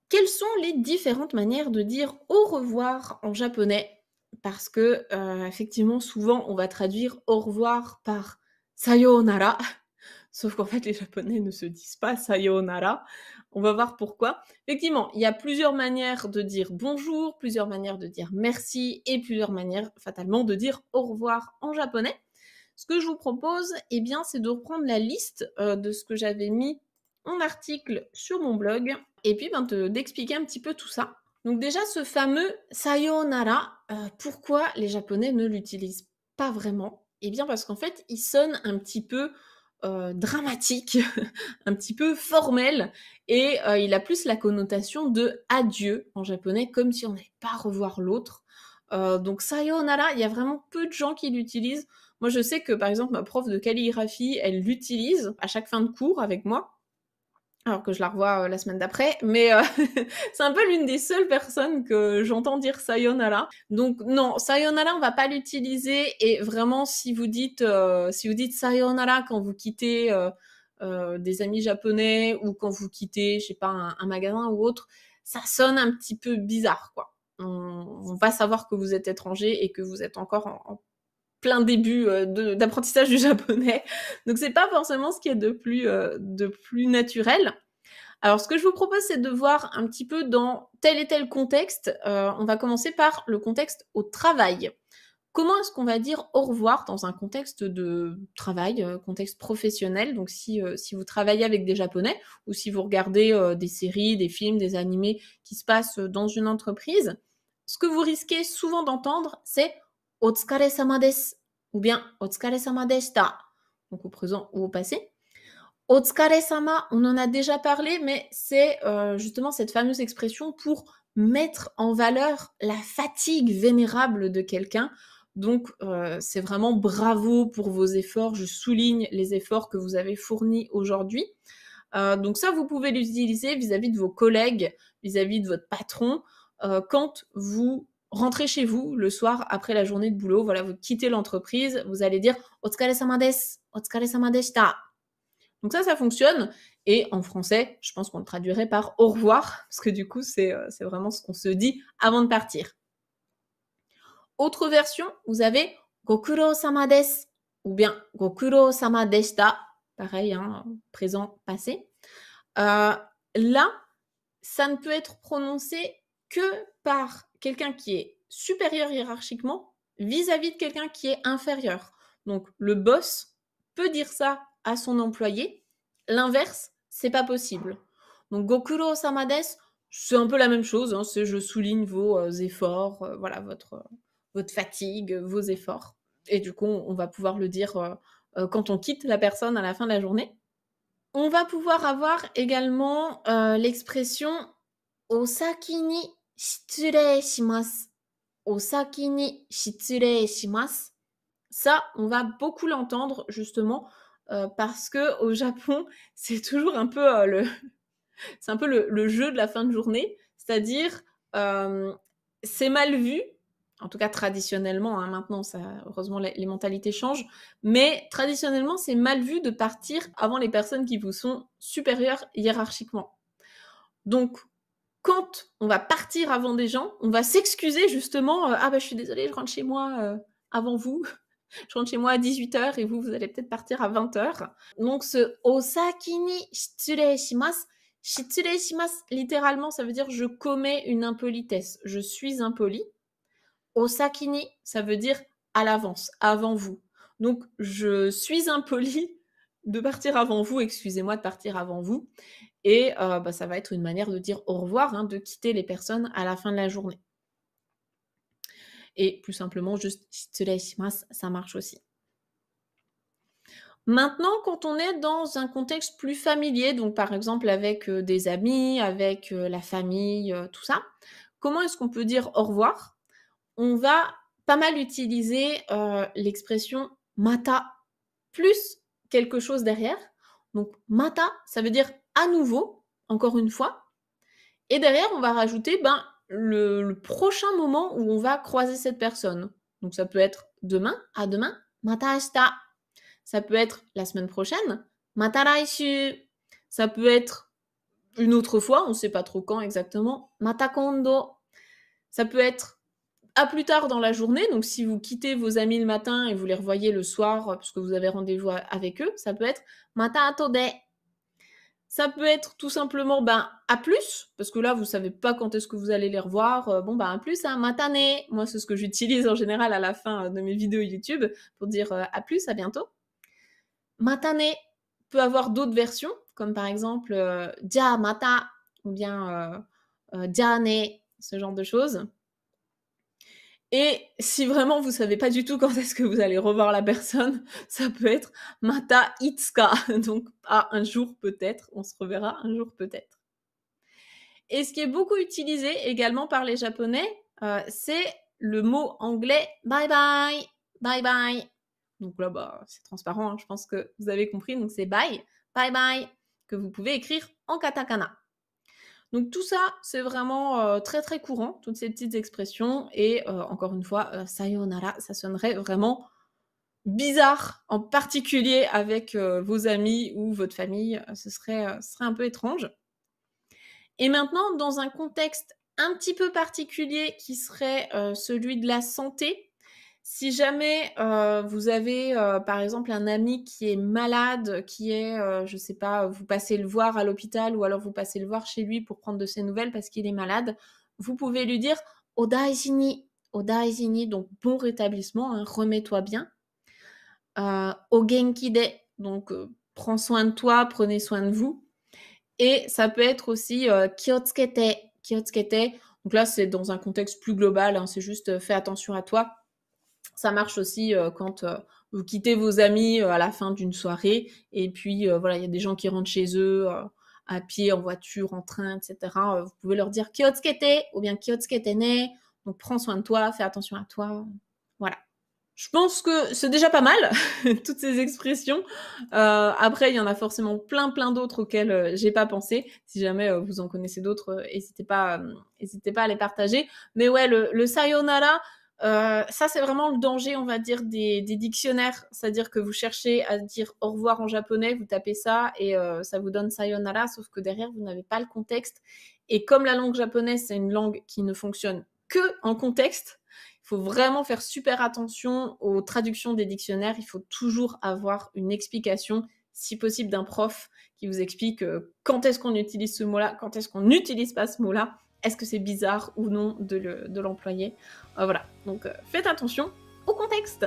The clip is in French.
Quelles sont les différentes manières de dire au revoir en japonais? Parce que, effectivement, souvent, on va traduire au revoir par sayonara, sauf qu'en fait, les japonais ne se disent pas sayonara. On va voir pourquoi. Effectivement, il y a plusieurs manières de dire bonjour, plusieurs manières de dire merci et plusieurs manières, fatalement, de dire au revoir en japonais. Ce que je vous propose, eh bien, c'est de reprendre la liste, de ce que j'avais mis en article sur mon blog et puis, ben, d'expliquer un petit peu tout ça. Donc déjà, ce fameux sayonara, pourquoi les japonais ne l'utilisent pas vraiment? Eh bien, parce qu'en fait, il sonne un petit peu, dramatique, un petit peu formel et il a plus la connotation de adieu en japonais, comme si on n'allait pas revoir l'autre. Donc sayonara, il y a vraiment peu de gens qui l'utilisent. Moi, je sais que, par exemple, ma prof de calligraphie, elle l'utilise à chaque fin de cours avec moi, alors que je la revois, la semaine d'après, mais c'est un peu l'une des seules personnes que j'entends dire sayonara. Donc non, sayonara, on va pas l'utiliser et vraiment si vous dites sayonara quand vous quittez, des amis japonais ou quand vous quittez, je sais pas, un magasin ou autre, ça sonne un petit peu bizarre, quoi. On va savoir que vous êtes étranger et que vous êtes encore en plein début, d'apprentissage du japonais. Donc c'est pas forcément ce qui est de plus naturel. Alors ce que je vous propose, c'est de voir un petit peu dans tel et tel contexte. On va commencer par le contexte au travail. Comment est-ce qu'on va dire au revoir dans un contexte de travail, contexte professionnel? Donc si vous travaillez avec des japonais ou si vous regardez, des séries, des films, des animés qui se passent, dans une entreprise, ce que vous risquez souvent d'entendre, c'est «Otsukare-sama desu» ou bien «Otsukare-sama deshita», donc au présent ou au passé. Otsukare-sama, on en a déjà parlé, mais c'est, justement cette fameuse expression pour mettre en valeur la fatigue vénérable de quelqu'un. Donc, c'est vraiment bravo pour vos efforts, je souligne les efforts que vous avez fournis aujourd'hui. Donc ça, vous pouvez l'utiliser vis-à-vis de vos collègues, vis-à-vis de votre patron, quand vous rentrez chez vous le soir après la journée de boulot. Voilà, vous quittez l'entreprise, vous allez dire: «Otsukare-sama desu, otsukare-sama deshita». Donc ça fonctionne et en français, je pense qu'on le traduirait par «au revoir» parce que du coup, c'est vraiment ce qu'on se dit avant de partir. Autre version, vous avez «Gokurou-sama desu» ou bien «Gokurou-sama deshita», pareil, hein, présent, passé. Là, ça ne peut être prononcé que par quelqu'un qui est supérieur hiérarchiquement vis-à-vis de quelqu'un qui est inférieur. Donc le boss peut dire ça à son employé, l'inverse, c'est pas possible. Donc Gokuro Samades, c'est un peu la même chose, hein, c'est je souligne vos efforts, voilà, votre fatigue, vos efforts. Et du coup, on va pouvoir le dire quand on quitte la personne à la fin de la journée. On va pouvoir avoir également, l'expression «Osaki ni shitsurei shimasu». «Osaki ni shitsurei shimasu». Ça, on va beaucoup l'entendre justement, parce qu'au Japon, c'est toujours un peu, c'est un peu le jeu de la fin de journée. C'est-à-dire, hem, c'est mal vu, en tout cas traditionnellement, hein, maintenant ça heureusement les mentalités changent, mais traditionnellement, c'est mal vu de partir avant les personnes qui vous sont supérieures hiérarchiquement. Donc quand on va partir avant des gens, on va s'excuser justement, «Ah bah, je suis désolée, je rentre chez moi, avant vous. Je rentre chez moi à 18 heures et vous, vous allez peut-être partir à 20 heures». Donc ce «Osaki ni shitsurei shimasu», shitsurei shimasu, littéralement, ça veut dire: «Je commets une impolitesse, je suis impoli». Osaki ni, ça veut dire: «À l'avance, avant vous». Donc je suis impoli de partir avant vous, excusez-moi de partir avant vous et bah, ça va être une manière de dire au revoir, hein, de quitter les personnes à la fin de la journée et plus simplement juste «Shitsurei shimasu», ça marche aussi. Maintenant, quand on est dans un contexte plus familier, donc par exemple avec, des amis, avec, la famille, tout ça, comment est-ce qu'on peut dire au revoir? On va pas mal utiliser, l'expression «mata» plus quelque chose derrière. Donc «mata», ça veut dire à nouveau, encore une fois et derrière on va rajouter, ben, le prochain moment où on va croiser cette personne. Donc ça peut être demain, à demain, «mata ashita». Ça peut être la semaine prochaine, «また来週». Ça peut être une autre fois, on ne sait pas trop quand exactement, mata kondo. Ça peut être à plus tard dans la journée, donc si vous quittez vos amis le matin et vous les revoyez le soir, parce que vous avez rendez-vous avec eux, ça peut être mata atode. Ça peut être tout simplement, ben, à plus, parce que là, vous savez pas quand est-ce que vous allez les revoir. Bon, ben, à plus, hein, matane. Moi, c'est ce que j'utilise en général à la fin de mes vidéos YouTube pour dire à plus, à bientôt. Matane peut avoir d'autres versions, comme par exemple ja mata ou bien ja ne, ce genre de choses. Et si vraiment vous savez pas du tout quand est-ce que vous allez revoir la personne, ça peut être mata itsuka, donc un jour peut-être, on se reverra un jour peut-être. Et ce qui est beaucoup utilisé également par les Japonais, c'est le mot anglais bye bye, bye bye. Donc là, bah, c'est transparent, hein, je pense que vous avez compris. Donc c'est bye, bye bye, que vous pouvez écrire en katakana. Donc tout ça, c'est vraiment très très courant, toutes ces petites expressions. Et encore une fois, sayonara, ça sonnerait vraiment bizarre, en particulier avec vos amis ou votre famille. Ce serait un peu étrange. Et maintenant, dans un contexte un petit peu particulier qui serait celui de la santé, si jamais vous avez par exemple un ami qui est malade, qui est, je sais pas, vous passez le voir à l'hôpital ou alors vous passez le voir chez lui pour prendre de ses nouvelles parce qu'il est malade, vous pouvez lui dire odaijini, donc bon rétablissement, hein, remets-toi bien. Ogenki de, donc prends soin de toi, prenez soin de vous. Et ça peut être aussi kiotsukete, kiotsukete. Donc là, c'est dans un contexte plus global, hein, c'est juste fais attention à toi. Ça marche aussi quand vous quittez vos amis à la fin d'une soirée. Et puis, voilà, il y a des gens qui rentrent chez eux à pied, en voiture, en train, etc. Vous pouvez leur dire kiotsukete ou bien kiotsukete ne. Donc, prends soin de toi, fais attention à toi. Voilà. Je pense que c'est déjà pas mal, toutes ces expressions. Après, il y en a forcément plein, plein d'autres auxquelles j'ai pas pensé. Si jamais vous en connaissez d'autres, n'hésitez pas à les partager. Mais ouais, le sayonara, ça c'est vraiment le danger, on va dire, des dictionnaires. C'est-à-dire que vous cherchez à dire au revoir en japonais, vous tapez ça et ça vous donne sayonara, sauf que derrière, vous n'avez pas le contexte. Et comme la langue japonaise, c'est une langue qui ne fonctionne que en contexte, il faut vraiment faire super attention aux traductions des dictionnaires. Il faut toujours avoir une explication, si possible d'un prof qui vous explique quand est-ce qu'on utilise ce mot-là, quand est-ce qu'on n'utilise pas ce mot-là, est-ce que c'est bizarre ou non de l'employer. Voilà, donc faites attention au contexte.